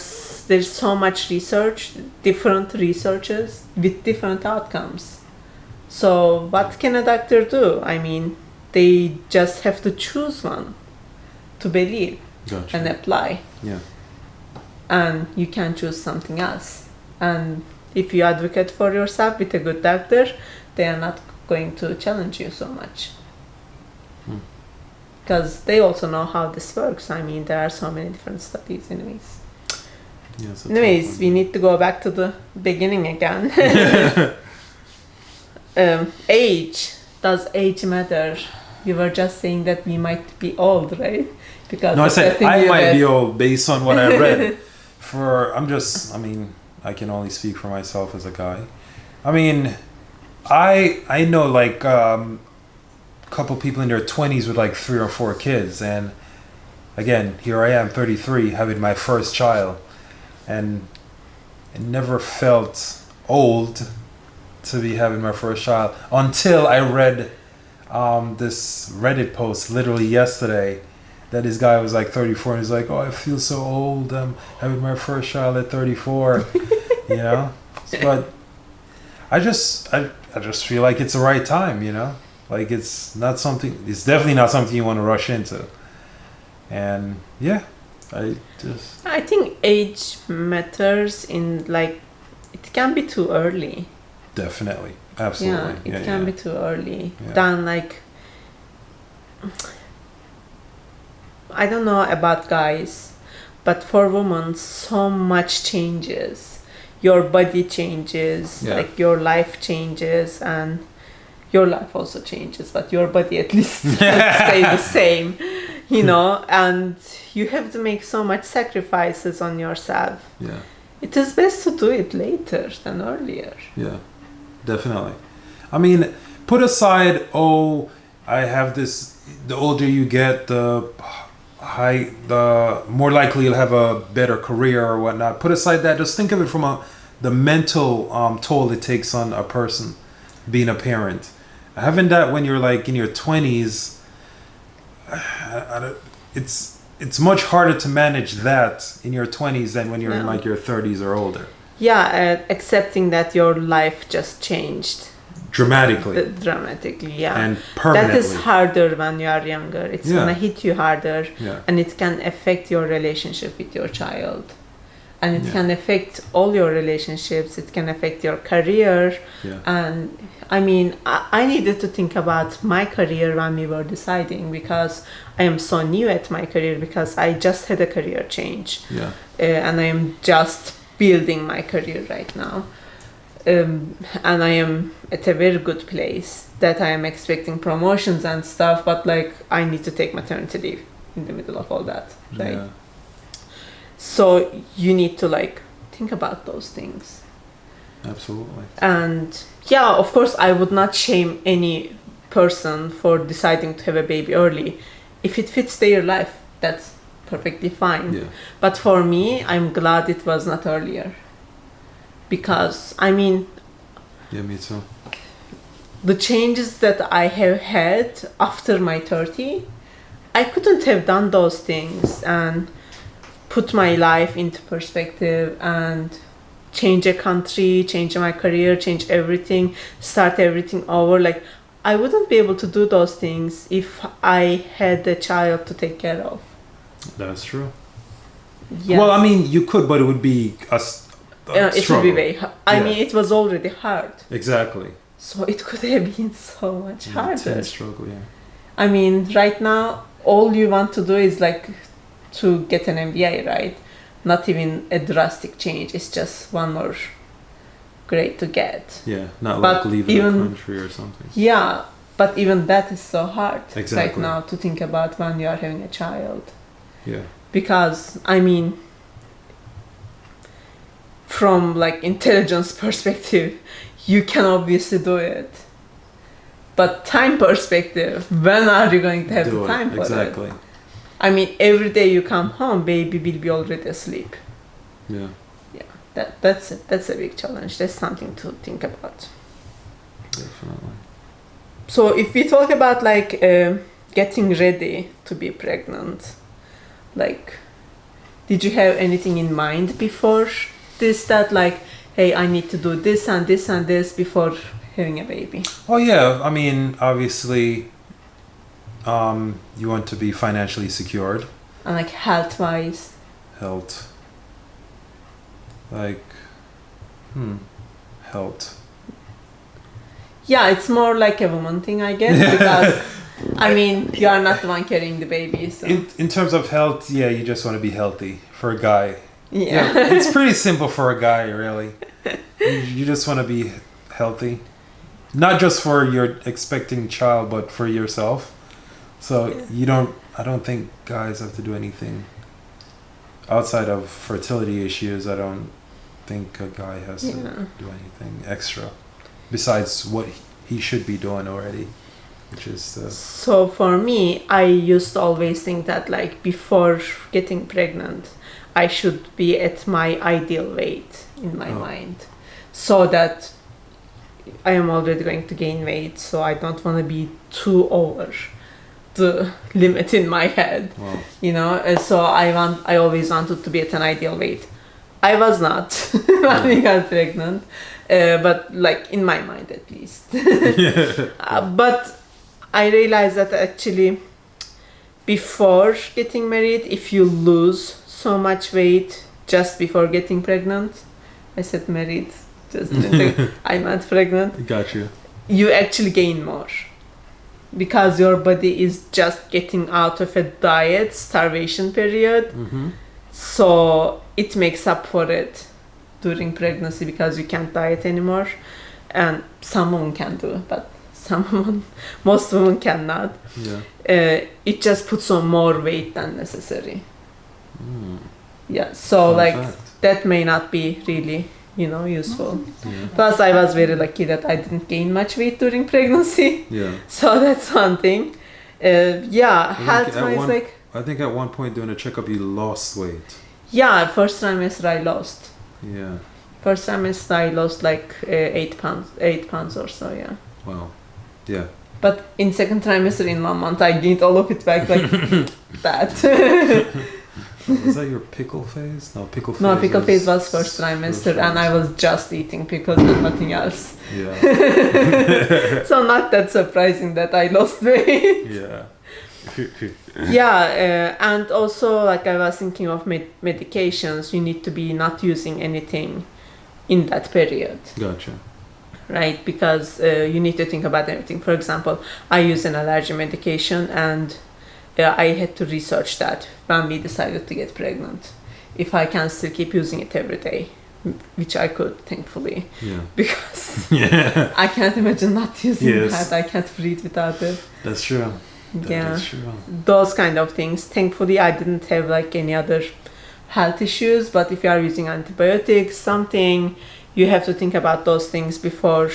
so much research, different researchers with different outcomes. So what can a doctor do? I mean, they just have to choose one to believe and apply. Yeah. And you can choose something else. And if you advocate for yourself with a good doctor, they are not going to challenge you so much. Because they also know how this works. I mean, there are so many different studies anyways. Anyways, we need to go back to the beginning again. Age. Does age matter? You were just saying that we might be old, right? Because no, I said I might be old based on what I read. I can only speak for myself as a guy. I mean, I know like couple people in their 20s with like 3 or 4 kids, and again, here I am 33 having my first child, and I never felt old to be having my first child until I read this Reddit post literally yesterday that this guy was like 34 and he's like, oh, I feel so old, I'm having my first child at 34. You know, but I just feel like it's the right time, you know, like it's definitely not something you want to rush into. And I think age matters in like, it can be too early. Definitely. Absolutely. Yeah, it can be too early. Then like, I don't know about guys, but for women, so much changes. Your body changes, like your life changes, and your life also changes, but your body at least stay the same, you know, and you have to make so much sacrifices on yourself. Yeah. It is best to do it later than earlier. Yeah, definitely. I mean, put aside, I have this, the older you get, the the more likely you'll have a better career or whatnot. Put aside that, just think of it from the mental toll it takes on a person being a parent. Having that when you're like in your 20s, it's much harder to manage that in your 20s than when you're in like your 30s or older. Yeah, accepting that your life just changed. Dramatically, yeah. And permanently. That is harder when you are younger. It's gonna hit you harder, and it can affect your relationship with your child. And it can affect all your relationships. It can affect your career. Yeah. And I mean, I needed to think about my career when we were deciding, because I am so new at my career, because I just had a career change. Yeah. And I am just building my career right now. And I am at a very good place that I am expecting promotions and stuff, but like I need to take maternity leave in the middle of all that. Right? Yeah. So you need to like think about those things. Absolutely. And yeah, of course, I would not shame any person for deciding to have a baby early. If it fits their life, that's perfectly fine. Yeah. But for me, I'm glad it was not earlier. Because, I mean... Yeah, me too. The changes that I have had after my 30, I couldn't have done those things and put my life into perspective and change a country, change my career, change everything, start everything over. Like, I wouldn't be able to do those things if I had a child to take care of. That's true. Yeah. Well, I mean, you could, but it would be a it would be very hard. I mean, it was already hard. Exactly. So it could have been so much harder. Intense struggle, yeah. I mean, right now, all you want to do is like to get an MBA, right? Not even a drastic change. It's just one more grade to get. Yeah, not like leaving the country or something. Yeah, but even that is so hard right Exactly. now to think about when you are having a child. Yeah. Because, I mean, from like intelligence perspective, you can obviously do it. But time perspective, when are you going to have the time for it? Exactly. I mean, every day you come home, baby will be already asleep. Yeah. Yeah, that's a big challenge. That's something to think about. Definitely. So if we talk about like getting ready to be pregnant, like, did you have anything in mind before this, that like, hey, I need to do this and this and this before having a baby? Oh yeah, I mean, obviously, you want to be financially secured. And like health-wise? Health. Like, health. Yeah, it's more like a woman thing, I guess, because, I mean, you are not the one carrying the baby, so... In terms of health, yeah, you just want to be healthy for a guy. Yeah. It's pretty simple for a guy, really. You just want to be healthy. Not just for your expecting child, but for yourself. So I don't think guys have to do anything outside of fertility issues. I don't think a guy has to do anything extra besides what he should be doing already, which is So for me, I used to always think that like before getting pregnant, I should be at my ideal weight in my mind, so that I am already going to gain weight, so I don't want to be too over the limit in my head. Wow. You know, so I always wanted to be at an ideal weight. I was not when we got pregnant, but like in my mind at least. But I realized that actually before getting married, if you lose so much weight just before getting pregnant, I said married, just I meant pregnant. Got you. You actually gain more, because your body is just getting out of a diet starvation period. Mm-hmm. So it makes up for it during pregnancy, because you can't diet anymore. And some women can do, but most women cannot. Yeah. It just puts on more weight than necessary. Yeah, so that may not be really, useful. Yeah. Plus, I was very lucky that I didn't gain much weight during pregnancy. Yeah. So that's one thing. Health-wise, I think at one point during a checkup you lost weight. Yeah, first trimester I lost. Yeah. First trimester I lost like 8 pounds or so, yeah. Wow. Yeah. But in second trimester, in 1 month, I gained all of it back like that. Was that your pickle phase? No, pickle phase. No, pickle phase was first trimester, and I was just eating pickles and nothing else. Yeah. So not that surprising that I lost weight. Yeah. Yeah, and also like I was thinking of medications. You need to be not using anything in that period. Gotcha. Right, because you need to think about everything. For example, I use an allergy medication, and I had to research that when we decided to get pregnant. If I can still keep using it every day, which I could, thankfully. Yeah. Because Yeah. I can't imagine not using Yes. that. I can't breathe without it. That's true. That is true. Those kind of things. Thankfully, I didn't have like any other health issues. But if you are using antibiotics, something, you have to think about those things before.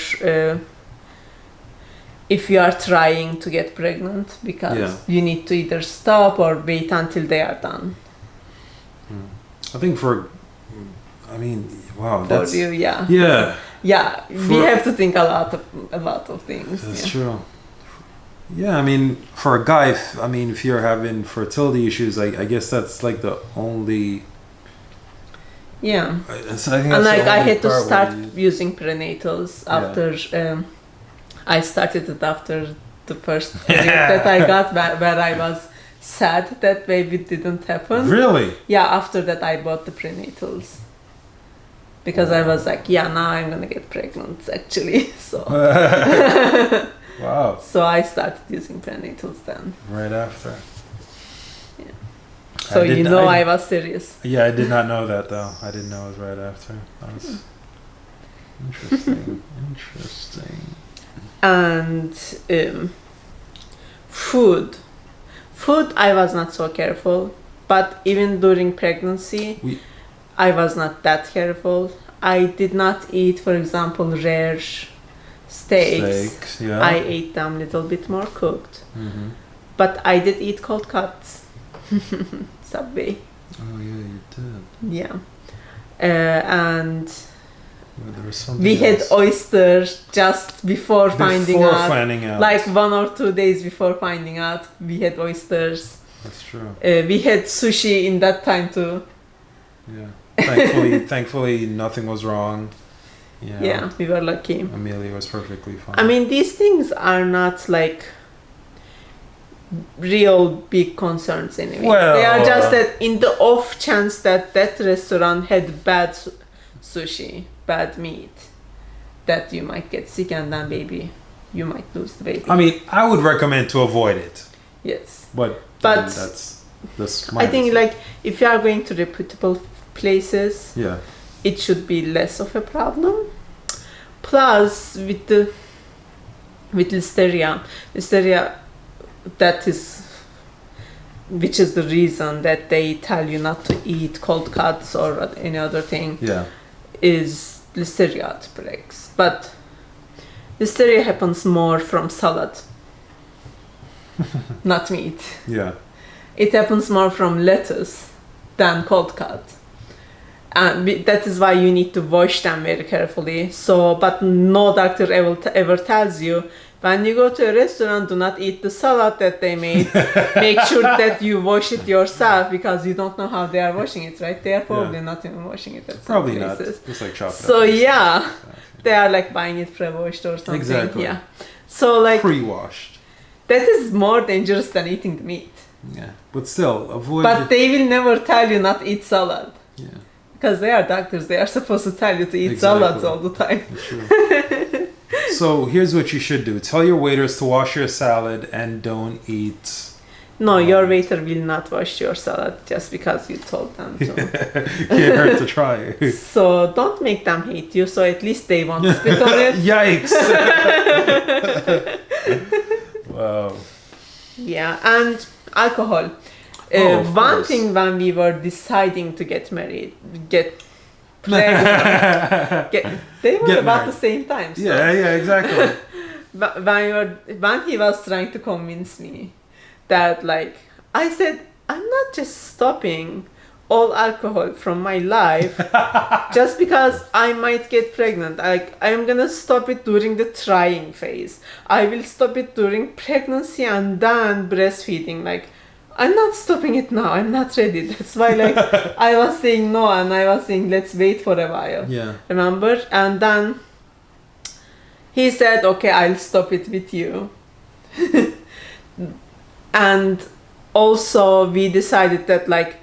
If you are trying to get pregnant, because you need to either stop or wait until they are done. I think wow, For that's you, yeah. Yeah. Yeah, we have to think a lot of things. That's true. Yeah, I mean, for a guy, if you're having fertility issues, I guess that's like the only. Yeah. So I think And like I had to part start where using prenatals after I started it after the first period that I got, where I was sad that baby didn't happen. Really? Yeah, after that I bought the prenatals. Because I was like, yeah, now I'm gonna get pregnant actually. So Wow. So I started using prenatals then. Right after. Yeah. So I was serious. Yeah, I did not know that though. I didn't know it was right after. That was interesting. Interesting. And food I was not so careful, but even during pregnancy I was not that careful. I did not eat, for example, rare steaks. Yeah. I ate them a little bit more cooked. Mm-hmm. But I did eat cold cuts. Subway. Oh yeah, you did. Yeah. And there was something we had else. oysters just before finding out. Like 1 or 2 days before finding out, we had oysters. That's true. We had sushi in that time too. Yeah. Thankfully, nothing was wrong. Yeah, we were lucky. Amelia was perfectly fine. I mean, these things are not like real big concerns anyway. Well, they are just that in the off chance that that restaurant had bad sushi, bad meat, that you might get sick and then maybe you might lose the baby. I mean, I would recommend to avoid it. Yes. But that's I think like if you are going to reputable places, yeah, it should be less of a problem. Plus with listeria, which is the reason that they tell you not to eat cold cuts or any other thing, is listeria outbreaks. But listeria happens more from salad, not meat. Yeah. It happens more from lettuce than cold cut. And that is why you need to wash them very carefully. So, but no doctor ever tells you, when you go to a restaurant, do not eat the salad that they made. Make sure that you wash it yourself, because you don't know how they are washing it, right? They are probably not even washing it at some places. Just like chopped So yeah, they are like buying it pre-washed or something. Exactly. Yeah. So like pre-washed. That is more dangerous than eating the meat. Yeah, but still avoid. But they will never tell you not eat salad. Yeah. Because they are doctors, they are supposed to tell you to eat salads all the time. True. So here's what you should do. Tell your waiters to wash your salad and don't eat. No, your waiter will not wash your salad just because you told them to. Can't hurt to try. So don't make them hate you, so at least they won't spit on it. Yikes. Wow. Yeah, and alcohol. One thing when we were deciding to get pregnant, they were about the same time. So. Yeah, exactly. When he was trying to convince me that, like, I said, I'm not just stopping all alcohol from my life just because I might get pregnant. I'm gonna stop it during the trying phase. I will stop it during pregnancy and then breastfeeding. Like, I'm not stopping it now. I'm not ready. That's why, like, I was saying no, and I was saying let's wait for a while. Yeah. Remember? And then he said, okay, I'll stop it with you. And also we decided that, like,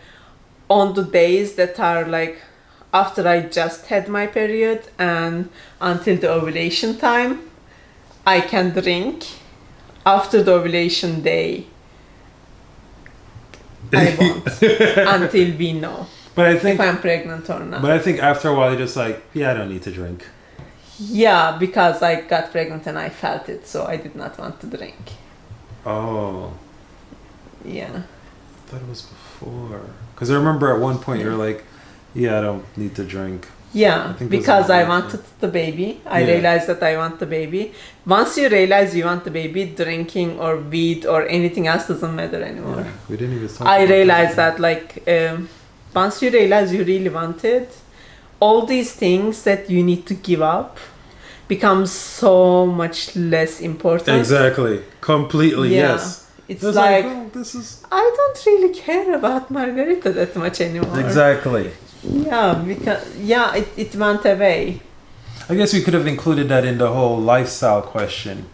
on the days that are like after I just had my period and until the ovulation time, I can drink. After the ovulation day, I won't until we know But I think if I'm pregnant or not. But I think after a while you're just like, yeah, I don't need to drink. Yeah, because I got pregnant and I felt it, so I did not want to drink. Oh. Yeah. I thought it was before. Because I remember at one point you were like, yeah, I don't need to drink. Yeah, because I wanted the baby. I realized that I want the baby. Once you realize you want the baby, drinking or weed or anything else doesn't matter anymore. Yeah, we didn't even talk I about realized that, like, once you realize you really want it, all these things that you need to give up becomes so much less important. Exactly. Completely, yes. It's It's like, oh, this is... I don't really care about margarita that much anymore. Exactly. Yeah, because it went away. I guess we could have included that in the whole lifestyle question.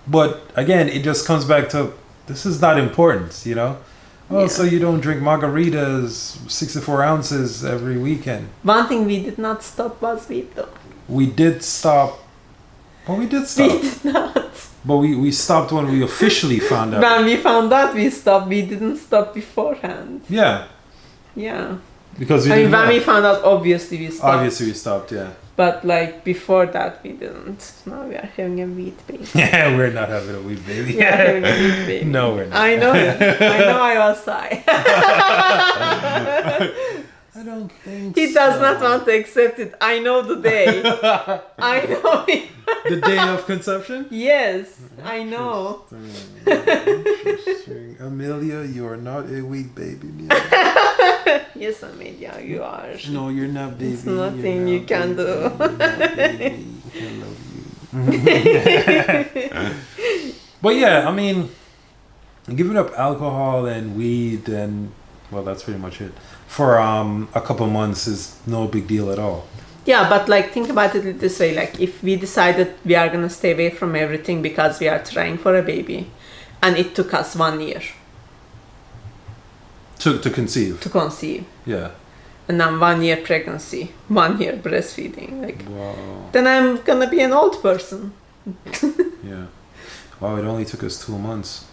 But again, it just comes back to, this is not important, you know? Oh, Yeah. so you don't drink margaritas 64 ounces every weekend. One thing we did not stop was weed, though. We did stop. Well, we did stop. We did not. But we stopped when we officially found out. When we found out we stopped, we didn't stop beforehand. Yeah. Yeah. Because we I mean, didn't when know. we found out, obviously we stopped. Obviously we stopped, yeah. But, like, before that, we didn't. Now we are having a weed baby. Yeah, we're not having a weed baby. We are having a weed baby. No, we're not. I know it. I know I was high. I don't think He does not want to accept it. I know the day. I know it. The day of conception? Yes, I know. Interesting. Amelia, you are not a weed baby. Yes, Amelia, you are. No, you're not, baby. It's nothing You're you can baby. do. You're not, baby. I love you. But yeah, I mean, giving up alcohol and weed and, well, that's pretty much it, for a couple months is no big deal at all. Yeah, but, like, think about it this way. Like, if we decided we are gonna stay away from everything because we are trying for a baby, and it took us 1 year To conceive. to conceive, Yeah. and then 1 year pregnancy, 1 year breastfeeding, like, Wow. then I'm gonna be an old person. Yeah. Wow, it only took us 2 months.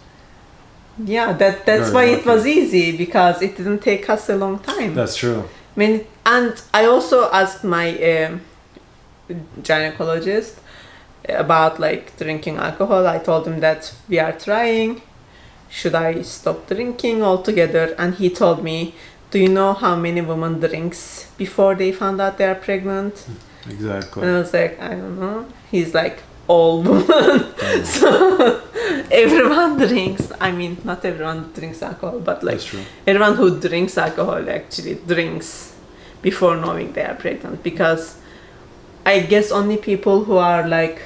Yeah, that's Very why it was lucky. easy, because it didn't take us a long time. That's true. I mean, and I also asked my gynecologist about, like, drinking alcohol. I told him that we are trying. Should I stop drinking altogether? And he told me, do you know how many women drinks before they found out they are pregnant? Exactly. And I was like, I don't know. He's like, all women. So everyone drinks. I mean, not everyone drinks alcohol, but, like, That's true. everyone who drinks alcohol actually drinks before knowing they are pregnant, because I guess only people who are, like,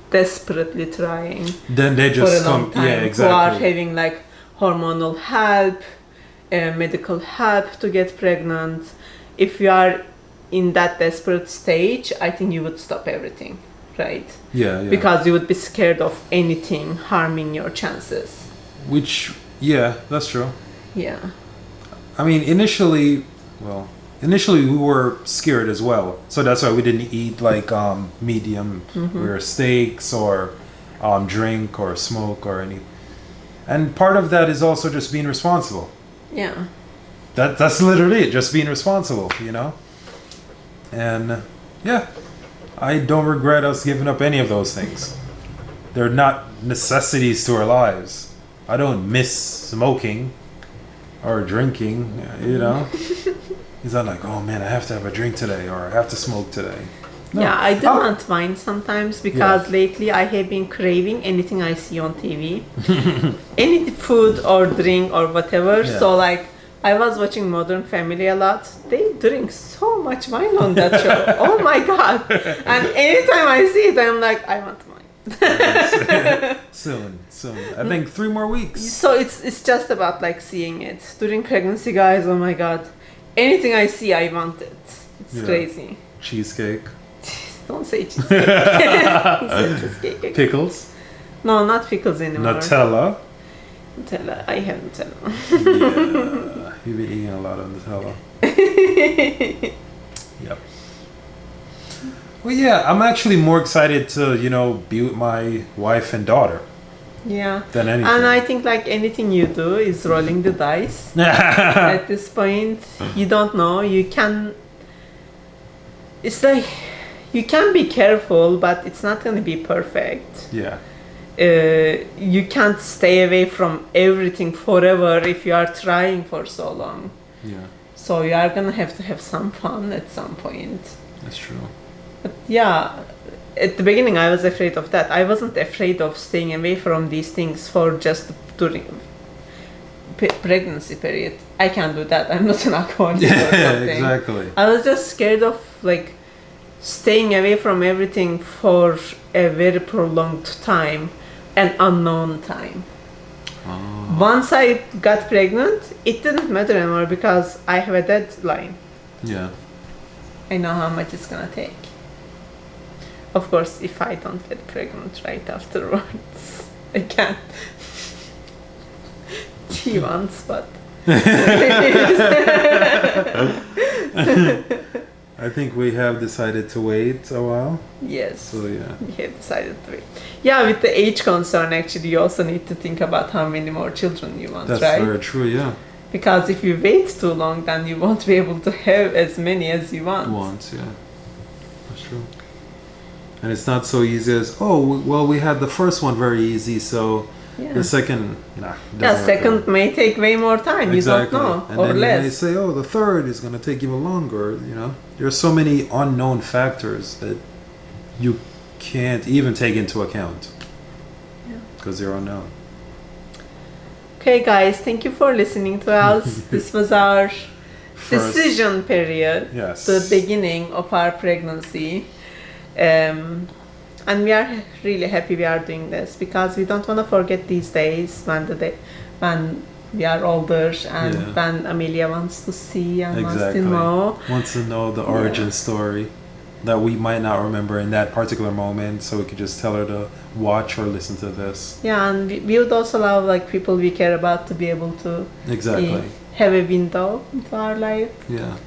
desperately trying Then they for just a long come. time, Yeah, who are exactly. having, like, hormonal help, medical help to get pregnant. If you are in that desperate stage, I think you would stop everything, right? Yeah, yeah. Because you would be scared of anything harming your chances. Which, yeah, that's true. Yeah. I mean, initially we were scared as well. So that's why we didn't eat, like, medium rare steaks or drink or smoke or any. And part of that is also just being responsible. Yeah. That's literally it, just being responsible, you know? And yeah, I don't regret us giving up any of those things. They're not necessities to our lives. I don't miss smoking or drinking, you know? It's not like, oh man, I have to have a drink today or I have to smoke today. No. Yeah, I don't mind sometimes because lately I have been craving anything I see on TV. Any food or drink or whatever. Yeah. So like I was watching Modern Family a lot. They drink so much wine on that show. Oh my god. And anytime I see it, I'm like, I want wine. Soon. I think 3 more weeks. So it's just about like seeing it. During pregnancy, guys, oh my god. Anything I see, I want it. It's crazy. Cheesecake. Don't say cheesecake. Say cheesecake. Pickles. No, not pickles anymore. Nutella. Nutella. I have Nutella. Yeah, you've been eating a lot of Nutella. Yep. Well, yeah, I'm actually more excited to, be with my wife and daughter. Yeah. Than anything. And I think like anything you do is rolling the dice. At this point, you don't know. It's like you can be careful, but it's not going to be perfect. Yeah. You can't stay away from everything forever if you are trying for so long. Yeah. So you are going to have some fun at some point. That's true. But yeah, at the beginning I was afraid of that. I wasn't afraid of staying away from these things for just during pregnancy period. I can't do that. I'm not an alcoholic or something. Exactly. I was just scared of like staying away from everything for a very prolonged time, an unknown time. Oh. Once I got pregnant, it didn't matter anymore because I have a deadline. Yeah. I know how much it's gonna take. Of course, if I don't get pregnant right afterwards, I can't. She wants, but I think we have decided to wait a while. yes. So yeah. We have decided to wait. Yeah, with the age concern, actually, you also need to think about how many more children you want, That's right? very true, yeah. Because if you wait too long, then you won't be able to have as many as you want. Yeah. That's true. And it's not so easy as, we had the first one very easy, so the second, second may take way more time. Exactly. You don't know, and or then less. You may say, the third is going to take even longer, There's so many unknown factors that you can't even take into account. Because they're unknown. Okay, guys, thank you for listening to us. This was our decision period. Yes. The beginning of our pregnancy. And we are really happy we are doing this because we don't want to forget these days when we are older and when Amelia wants to see and wants to know the origin story that we might not remember in that particular moment, so we could just tell her to watch or listen to this. Yeah, and we would also love like people we care about to be able to have a window into our life. Yeah.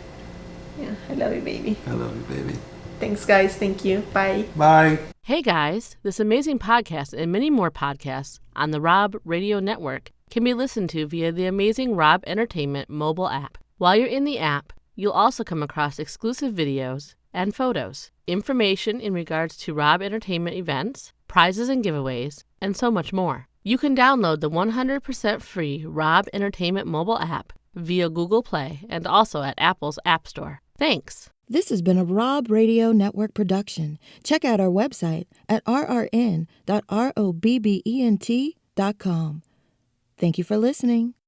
I love you, baby. I love you, baby. Thanks, guys. Thank you. Bye. Bye. Hey, guys. This amazing podcast and many more podcasts on the Robb Radio Network can be listened to via the amazing Robb Entertainment mobile app. While you're in the app, you'll also come across exclusive videos and photos, information in regards to Robb Entertainment events, prizes and giveaways, and so much more. You can download the 100% free Robb Entertainment mobile app via Google Play and also at Apple's App Store. Thanks. This has been a Robb Radio Network production. Check out our website at rrn.robbent.com. Thank you for listening.